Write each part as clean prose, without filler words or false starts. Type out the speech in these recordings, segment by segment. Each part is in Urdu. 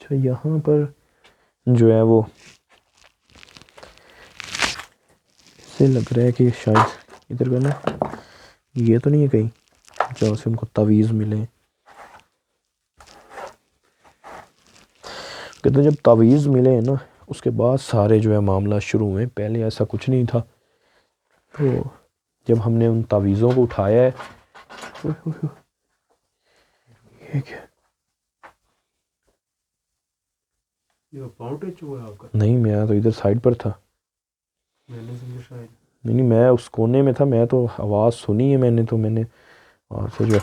اچھا یہاں پر جو ہے وہ سے لگ رہا ہے کہ شاید ادھر کا نا یہ تو نہیں ہے کہیں جہاں سے ان کو تعویذ ملے. کہتے ہیں جب تعویذ ملے ہیں نا اس کے بعد سارے جو ہے معاملہ شروع ہوئے. پہلے ایسا کچھ نہیں تھا. تو جب ہم نے ان تعویذوں کو اٹھایا ہے یہ کیا نہیں میں تو ادھر سائڈ پر تھا. نہیں میں اس کونے میں تھا. میں تو آواز سنی ہے میں نے تو میں نے وہاں سے جو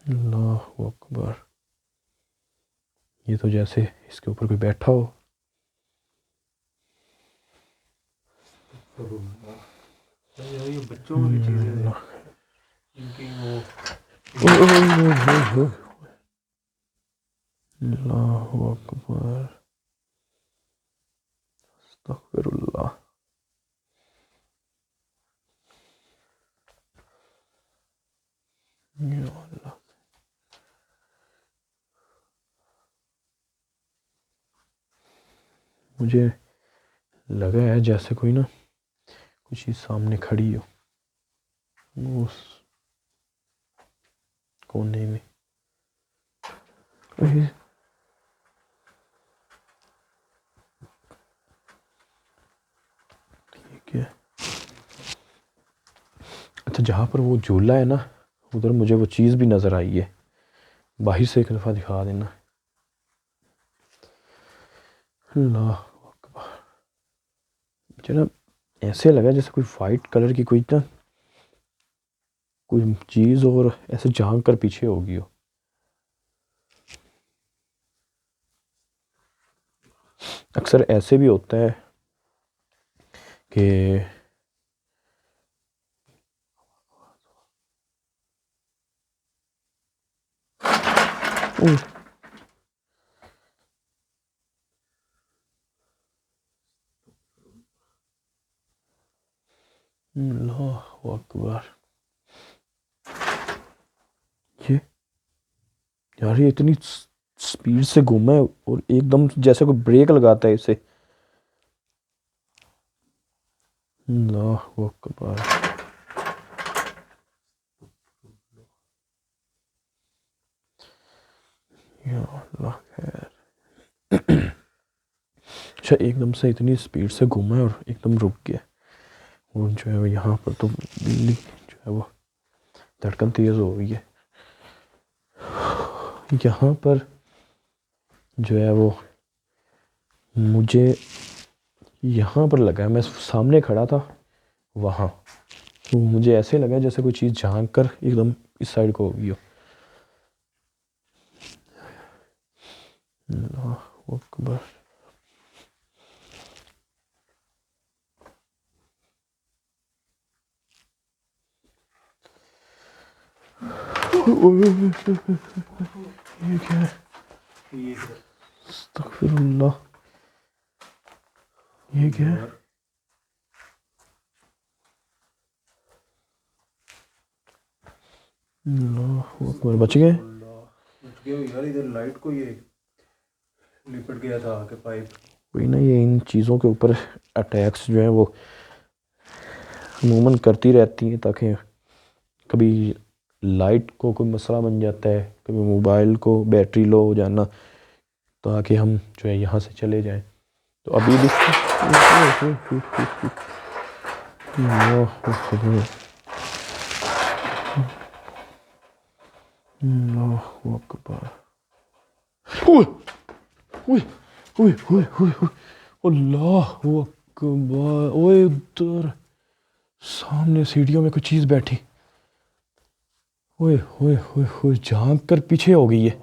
اللہ اکبر. یہ تو جیسے اس کے اوپر کوئی بیٹھا ہو. بچوں کی چیزیں اللہ اکبر استغفر اللہ. یا اللہ مجھے لگا ہے جیسے کوئی نا کچھ چیز سامنے کھڑی ہو اس کونے میں. ٹھیک ہے. اچھا جہاں پر وہ جھولا ہے نا ادھر مجھے وہ چیز بھی نظر آئی ہے. باہر سے ایک دفعہ دکھا دینا. اللہ اکبر. مجھے نا ایسے لگا جیسے کوئی وائٹ کلر کی کوئی نا کوئی چیز اور ایسے جھانک کر پیچھے ہوگی ہو. اکثر ایسے بھی ہوتا ہے کہ اللہ اکبر. یہ یار یہ اتنی سپیڈ سے گھوما ہے اور ایک دم جیسے کوئی بریک لگاتا ہے اسے. اللہ اکبر. یا اللہ خیر. اچھا ایک دم سے اتنی سپیڈ سے گھوما ہے اور ایک دم رک گیا. اور جو ہے یہاں پر تو بجلی جو ہے وہ دھڑکن تیز ہو گئی ہے. یہاں پر جو ہے وہ مجھے یہاں پر لگا ہے. میں سامنے کھڑا تھا وہاں تو مجھے ایسے لگا جیسے کوئی چیز جھانک کر ایک دم اس سائڈ کو ہوگی ہو. اللہ اکبر. یہ کیا ہے استغفر اللہ. یہ کیا ہے اللہ اکبر. بچ گئے یار. ادھر لائٹ کو یہ لپٹ گیا تھا کہ پائپ کوئی نا. یہ ان چیزوں کے اوپر اٹیکس جو ہیں وہ عموماً کرتی رہتی ہیں تاکہ کبھی لائٹ کو کوئی مسئلہ بن جاتا ہے, کبھی موبائل کو بیٹری لو ہو جانا تاکہ ہم جو ہے یہاں سے چلے جائیں. تو ابھی بھی اللہ اکبر. اللہ اکبر. اوے ادھر سامنے سیڑھیوں میں کوئی چیز بیٹھی. اوئے ہوئے ہوئے ہوئے جھانک کر پیچھے ہو گئی ہے.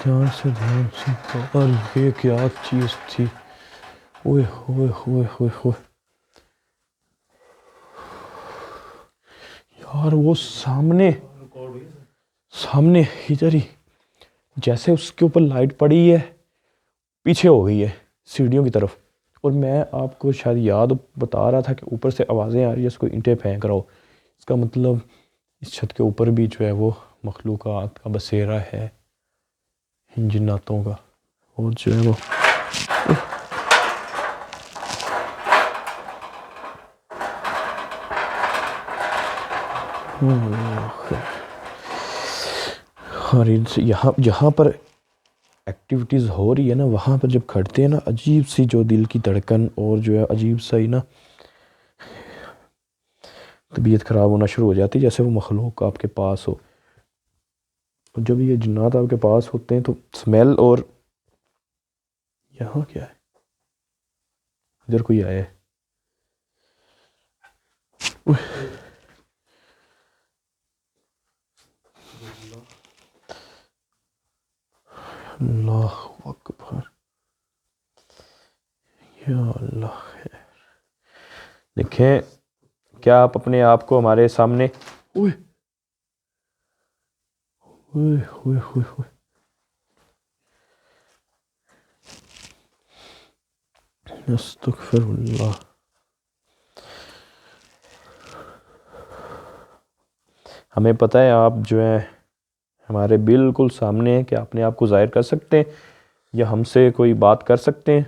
دھیان سے اور یہ کیا چیز تھی. اوئے ہوئے ہوئے ہوئے ہوئے یار وہ سامنے ادھر ہی جیسے اس کے اوپر لائٹ پڑی ہے پیچھے ہو گئی ہے سیڑھیوں کی طرف. اور میں آپ کو شاید یاد بتا رہا تھا کہ اوپر سے آوازیں آ رہی ہے اس کو اینٹیں پھینک رہا ہو. اس کا مطلب اس چھت کے اوپر بھی جو ہے وہ مخلوقات کا بسیرا ہے ان جناتوں کا. اور جو ہے وہ اور یہاں جہاں پر ایکٹیویٹیز ہو رہی ہے نا وہاں پر جب کھڑتے ہیں نا عجیب سی جو دل کی دھڑکن اور جو ہے عجیب سا ہی نا طبیعت خراب ہونا شروع ہو جاتی ہے جیسے وہ مخلوق آپ کے پاس ہو. جب یہ جنات آپ کے پاس ہوتے ہیں تو سمیل. اور یہاں کیا ہے ادھر کوئی آیا ہے. اللہ اکبر یا اللہ. دیکھیں کیا آپ اپنے آپ کو ہمارے سامنے اوئے ہوئے ہوئے ہوئے ہوئے استغفر اللہ. ہمیں پتہ ہے آپ جو ہے ہمارے بالکل سامنے ہیں کہ اپنے آپ کو ظاہر کر سکتے ہیں یا ہم سے کوئی بات کر سکتے ہیں.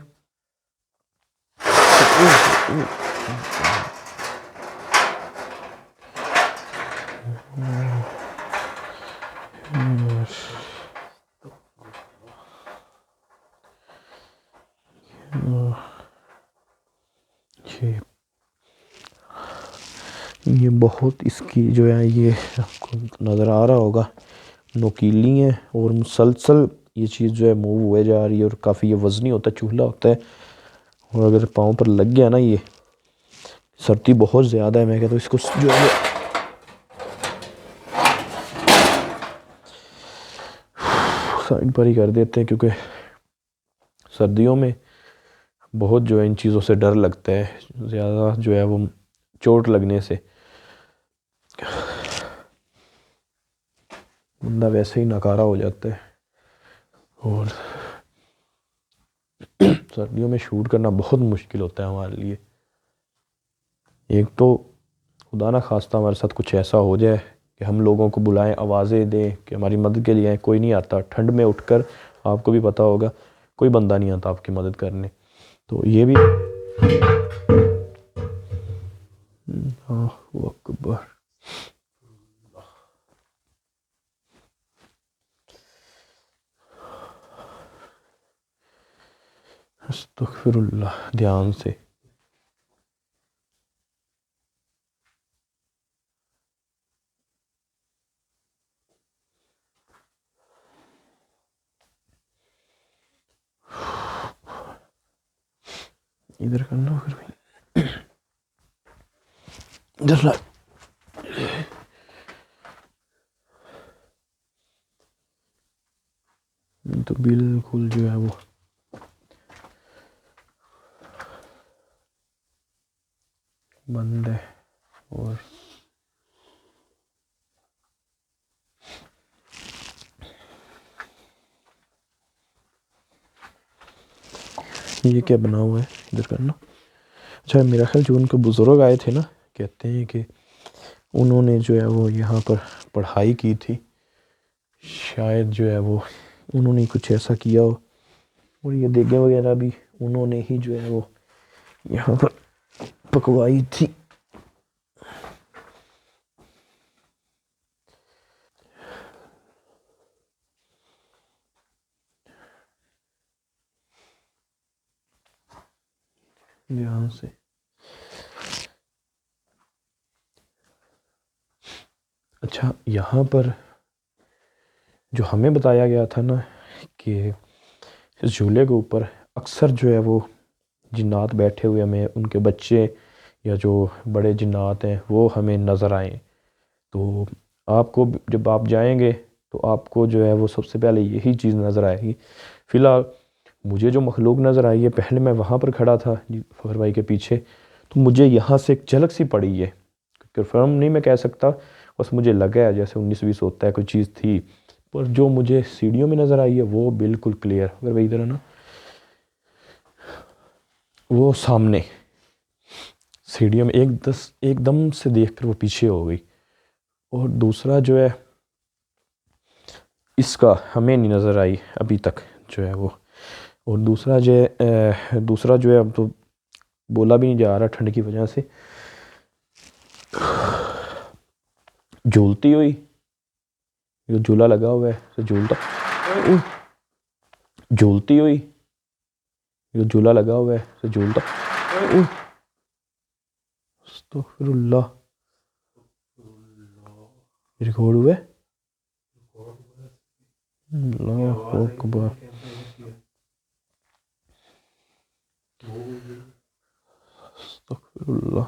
یہ بہت اس کی جو ہے یہ آپ کو نظر آ رہا ہوگا نوکیلی ہیں اور مسلسل یہ چیز جو ہے موو ہوئے جا رہی ہے. اور کافی یہ وزنی ہوتا ہے چولہا ہوتا ہے اور اگر پاؤں پر لگ گیا نا یہ سردی بہت زیادہ ہے. میں کہتا ہوں اس کو جو ہے سائڈ پر ہی کر دیتے ہیں کیونکہ سردیوں میں بہت جو ہے ان چیزوں سے ڈر لگتا ہے زیادہ جو ہے وہ چوٹ لگنے سے بندہ ویسے ہی ناکارہ ہو جاتا ہے. اور سردیوں میں شوٹ کرنا بہت مشکل ہوتا ہے ہمارے لیے. ایک تو خدا نہ خواستہ ہمارے ساتھ کچھ ایسا ہو جائے کہ ہم لوگوں کو بلائیں آوازیں دیں کہ ہماری مدد کے لیے آئیں کوئی نہیں آتا. ٹھنڈ میں اٹھ کر آپ کو بھی پتہ ہوگا کوئی بندہ نہیں آتا آپ کی مدد کرنے. تو یہ بھی اللہ اکبر استغفر اللہ. دھیان سے ادھر کرنا پھر بھی ادھر لا. تو بالکل جو ہے وہ بند ہے. اور یہ کیا بنا ہوا ہے ادھر کرنا. اچھا میرا خیال جو ان کے بزرگ آئے تھے نا کہتے ہیں کہ انہوں نے جو ہے وہ یہاں پر پڑھائی کی تھی شاید جو ہے وہ انہوں نے کچھ ایسا کیا ہو. اور یہ دیگیں وغیرہ بھی انہوں نے ہی جو ہے وہ یہاں پر پکوائی تھی. دھیان سے اچھا یہاں پر جو ہمیں بتایا گیا تھا نا کہ اس جھولے کے اوپر اکثر جو ہے وہ جنات بیٹھے ہوئے ہمیں ان کے بچے یا جو بڑے جنات ہیں وہ ہمیں نظر آئیں. تو آپ کو جب آپ جائیں گے تو آپ کو جو ہے وہ سب سے پہلے یہی چیز نظر آئے گی. فی الحال مجھے جو مخلوق نظر آئی ہے، پہلے میں وہاں پر کھڑا تھا فخر بھائی کے پیچھے، تو مجھے یہاں سے ایک جھلک سی پڑی ہے، کنفرم نہیں میں کہہ سکتا، بس مجھے لگا ہے جیسے 19-20 ہوتا ہے کوئی چیز تھی، پر جو مجھے سیڑھیوں میں نظر آئی ہے وہ بالکل کلیئر. اگر بھائی ادھر ہے نا، وہ سامنے سیڑھیوں میں ایک دم سے دیکھ کر وہ پیچھے ہو گئی. اور دوسرا جو ہے اس کا ہمیں نہیں نظر آئی ابھی تک جو ہے وہ. اور دوسرا جو ہے اب تو بولا بھی نہیں جا رہا ٹھنڈ کی وجہ سے، جھولتی ہوئی، جو جھولا لگا ہوا ہے جھولتی ہوئی، جو جھولا لگا ہوا ہے جھولتا. استغفر اللہ، ریکارڈ ہوئے. اللہ اکبر. استغفر اللہ.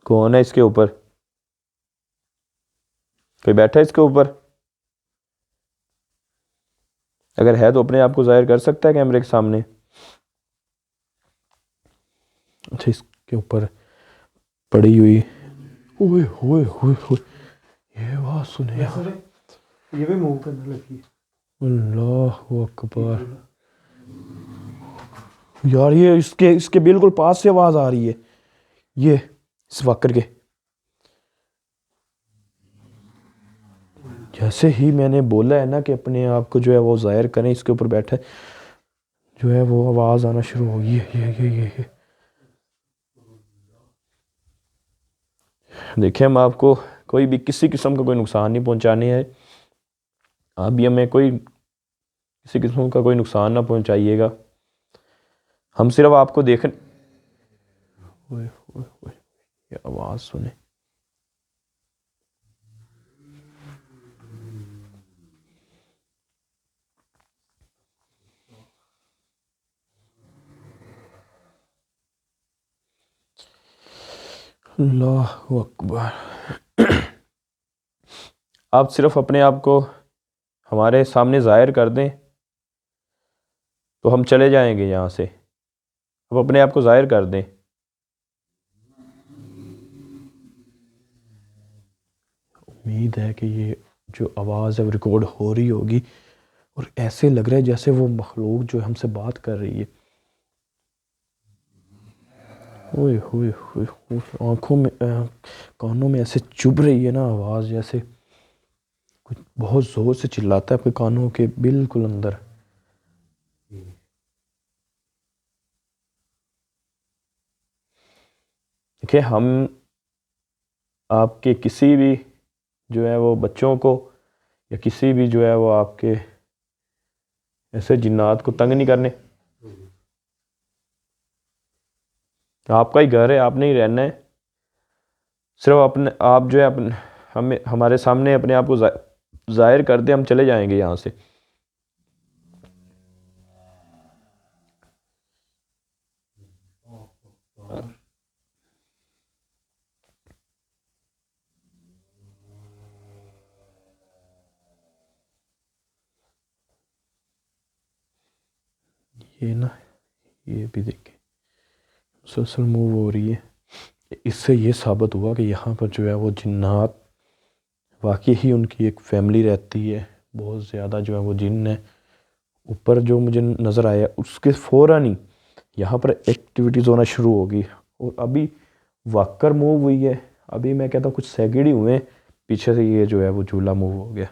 کون ہے اس کے اوپر؟ کوئی بیٹھا ہے اس کے اوپر؟ اگر ہے تو اپنے آپ کو ظاہر کر سکتا ہے کیمرے کے سامنے. اچھا، اس کے اوپر پڑی ہوئی، اوئے ہوئے ہوئے ہوئے، یہ آواز سنے یہ بھی موو کرنے لگی. اللہ اکبر. یار یہ اس کے بالکل پاس سے آواز آ رہی ہے، یہ اس واکر کے. جیسے ہی میں نے بولا ہے نا کہ اپنے آپ کو جو ہے وہ ظاہر کریں، اس کے اوپر بیٹھے جو ہے وہ آواز آنا شروع ہوگی. یہ دیکھیں، ہم آپ کو کوئی بھی کسی قسم کا کوئی نقصان نہیں پہنچانے ہے. آپ بھی ہمیں کسی قسم کا کوئی نقصان نہ پہنچائیے گا. ہم صرف آپ کو دیکھیں. یہ آواز سنیں. اللہ اکبر. آپ صرف اپنے آپ کو ہمارے سامنے ظاہر کر دیں تو ہم چلے جائیں گے یہاں سے. آپ اپنے آپ کو ظاہر کر دیں. امید ہے کہ یہ جو آواز ہے وہ ریکارڈ ہو رہی ہوگی، اور ایسے لگ رہا ہے جیسے وہ مخلوق جو ہم سے بات کر رہی ہے. اوئے ہوئے ہوئے، آنکھوں میں کانوں میں ایسے چبھ رہی ہے نا آواز، جیسے کچھ بہت زور سے چلاتا ہے آپ کے کانوں کے بالکل اندر. دیکھیں، ہم آپ کے کسی بھی جو ہے وہ بچوں کو یا کسی بھی جو ہے وہ آپ کے ایسے جنات کو تنگ نہیں کرنے. آپ کا ہی گھر ہے، آپ نے ہی رہنا ہے. صرف آپ جو ہے ہمارے سامنے اپنے آپ کو ظاہر کر دیں، ہم چلے جائیں گے یہاں سے. یہ نا، یہ بھی دیکھیں مسلسل موو ہو رہی ہے. اس سے یہ ثابت ہوا کہ یہاں پر جو ہے وہ جنات واقعی ہی ان کی ایک فیملی رہتی ہے. بہت زیادہ جو ہے وہ جن ہے. اوپر جو مجھے نظر آیا اس کے فوراً ہی یہاں پر ایکٹیویٹیز ہونا شروع ہوگی. اور ابھی واکر موو ہوئی ہے، ابھی میں کہتا ہوں کچھ سیکنڈ ہی ہوئے، پیچھے سے یہ جو ہے وہ جھولا موو ہو گیا.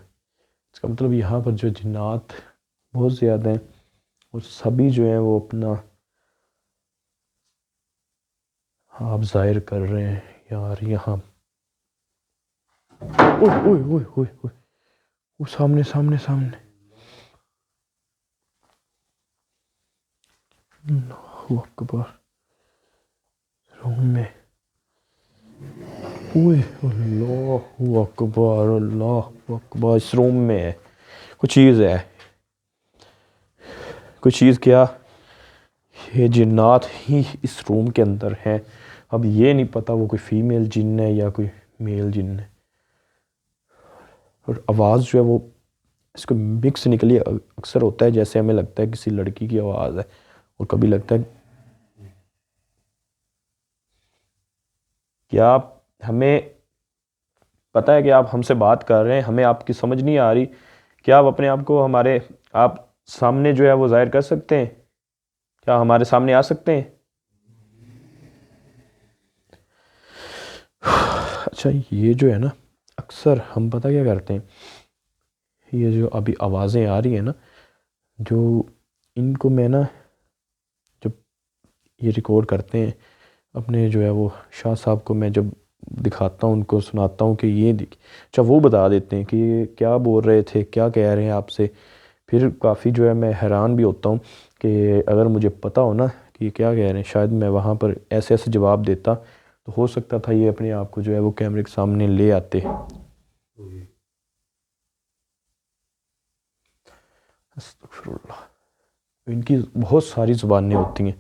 اس کا مطلب یہاں پر جو جنات بہت زیادہ ہیں، اور سبھی جو ہیں وہ اپنا آپ ظاہر کر رہے ہیں. یار یہاں وہ سامنے اللہ اکبر. روم میں اللہ اکبر، اللہ اکبر. اس روم میں ہے، کچھ چیز ہے. کوئی چیز کیا، یہ جنات ہی اس روم کے اندر ہیں. اب یہ نہیں پتہ وہ کوئی فیمیل جن ہے یا کوئی میل جن ہے. اور آواز جو ہے وہ اس کو مکس نکلی. اکثر ہوتا ہے جیسے ہمیں لگتا ہے کسی لڑکی کی آواز ہے، اور کبھی لگتا ہے کہ آپ ہمیں پتہ ہے کہ آپ ہم سے بات کر رہے ہیں، ہمیں آپ کی سمجھ نہیں آ رہی. کیا آپ اپنے آپ کو ہمارے آپ سامنے جو ہے وہ ظاہر کر سکتے ہیں؟ کیا ہمارے سامنے آ سکتے ہیں؟ اچھا یہ جو ہے نا، اکثر ہم پتہ کیا کرتے ہیں، یہ جو ابھی آوازیں آ رہی ہیں نا، جو ان کو میں نا جب یہ ریکارڈ کرتے ہیں اپنے جو ہے وہ شاہ صاحب کو، میں جب دکھاتا ہوں ان کو سناتا ہوں کہ یہ اچھا وہ بتا دیتے ہیں کہ یہ کیا بول رہے تھے، کیا کہہ رہے ہیں آپ سے. پھر کافی جو ہے میں حیران بھی ہوتا ہوں کہ اگر مجھے پتہ ہو نا کہ یہ کیا کہہ رہے ہیں، شاید میں وہاں پر ایسے ایسے جواب دیتا تو ہو سکتا تھا یہ اپنے آپ کو جو ہے وہ کیمرے کے سامنے لے آتے. استغفر اللہ. ان کی بہت ساری زبانیں ہوتی ہیں.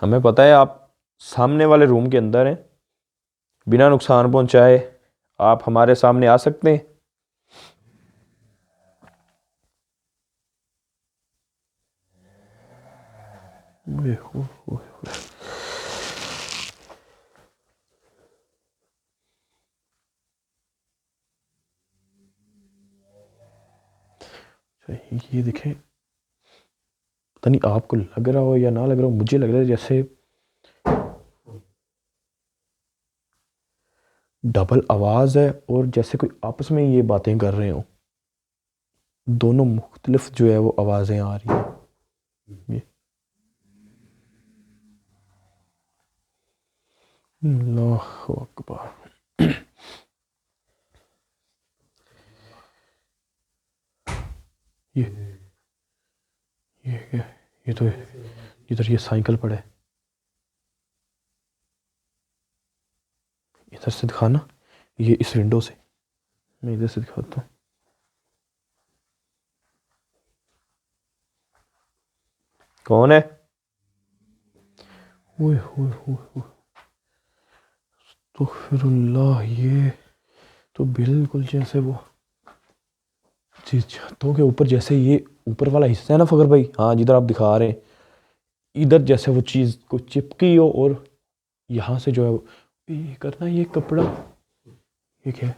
ہمیں پتہ ہے آپ سامنے والے روم کے اندر ہیں، بنا نقصان پہنچائے آپ ہمارے سامنے آ سکتے ہیں. یہ دیکھیں، پتہ نہیں آپ کو لگ رہا ہو یا نہ لگ رہا ہو، مجھے لگ رہا ہے جیسے ڈبل آواز ہے اور جیسے کوئی آپس میں یہ باتیں کر رہے ہوں. دونوں مختلف جو ہے وہ آوازیں آ رہی ہیں. اللہ اکبر. یہ تو ادھر یہ سائیکل پڑے، ادھر سے دکھانا، یہ اس ونڈو سے میں ادھر سے دکھاتا ہوں. کون ہے؟ اوئے ہوئے ہوئے، استغفر اللہ. یہ تو بالکل جیسے وہ چھتوں کے اوپر، جیسے یہ اوپر والا حصہ ہے نا فخر بھائی، ہاں جدھر آپ دکھا رہے ہیں، ادھر جیسے وہ چیز کو چپکی ہو اور یہاں سے جو ہے یہ کرنا. یہ کپڑا یہ کیا ہے؟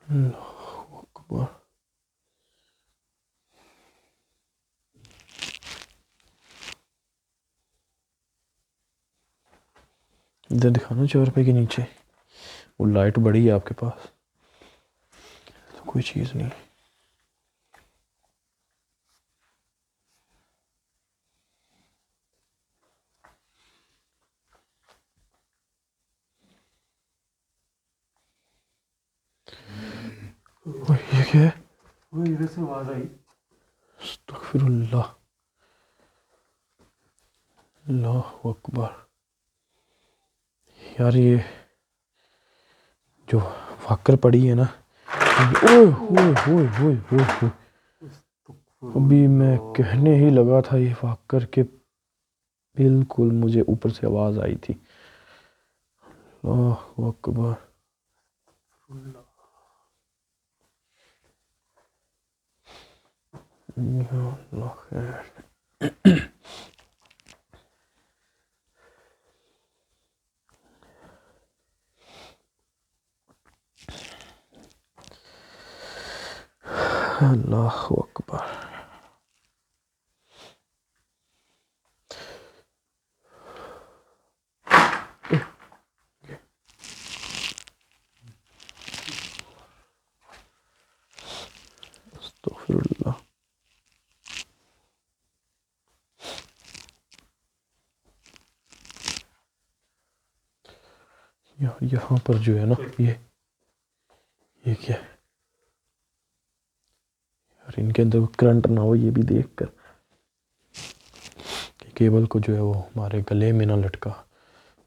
اللہ اکبر. ادھر دکھانا 4 روپے کے نیچے، وہ لائٹ بڑی ہے آپ کے پاس، کوئی چیز نہیں. یہ کیا ہے؟ وہ ادھر سے آواز آئی. استغفر اللہ. اللہ اکبر. یار یہ جو فاکر پڑی ہے نا، اوئے ہوئے ہوئے ہوئے ہوئے ہوئے، ابھی میں کہنے ہی لگا تھا یہ فاکر کے بالکل مجھے اوپر سے آواز آئی تھی. اللہ اکبر. یا اللہ خیر. اللہ اکبر. یہاں پر جو ہے نا یہ کیا ہے اور ان کے اندر کرنٹ نہ ہو، یہ بھی دیکھ کر کہ کیبل کو جو ہے وہ ہمارے گلے میں نہ لٹکا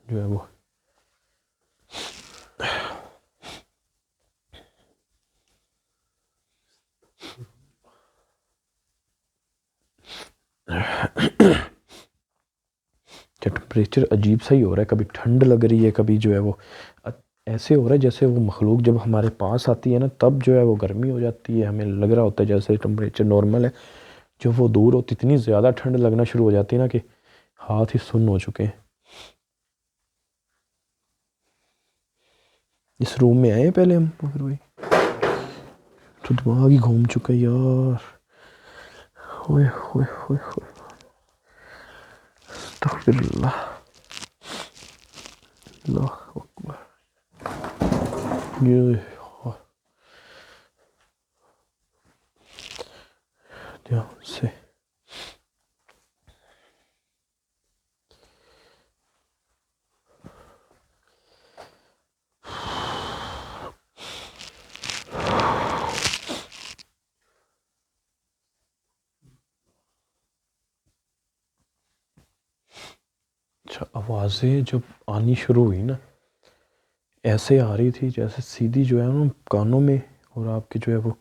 جو ہے وہ ٹمپریچر عجیب سا ہی ہو رہا ہے، کبھی ٹھنڈ لگ رہی ہے، کبھی جو ہے وہ ایسے ہو رہا ہے جیسے وہ مخلوق جب ہمارے پاس آتی ہے نا تب جو ہے وہ گرمی ہو جاتی ہے، ہمیں لگ رہا ہوتا ہے جیسے ٹمپریچر نارمل ہے، جب وہ دور ہوتی اتنی زیادہ ٹھنڈ لگنا شروع ہو جاتی ہے نا کہ ہاتھ ہی سن ہو چکے ہیں۔ اس روم میں آئے پہلے ہم پھر وہی تو دماغ ہی گھوم چکا ہے یار، ہوئے ہوئے ہوئے ہوئے استغفر اللہ، اللہ اکبر، یہ دھیان سے اچھا آوازیں جب آنی شروع ہوئی نا ایسے آ رہی تھی جیسے سیدھی جو ہے نا کانوں میں اور آپ کے جو ہے وہ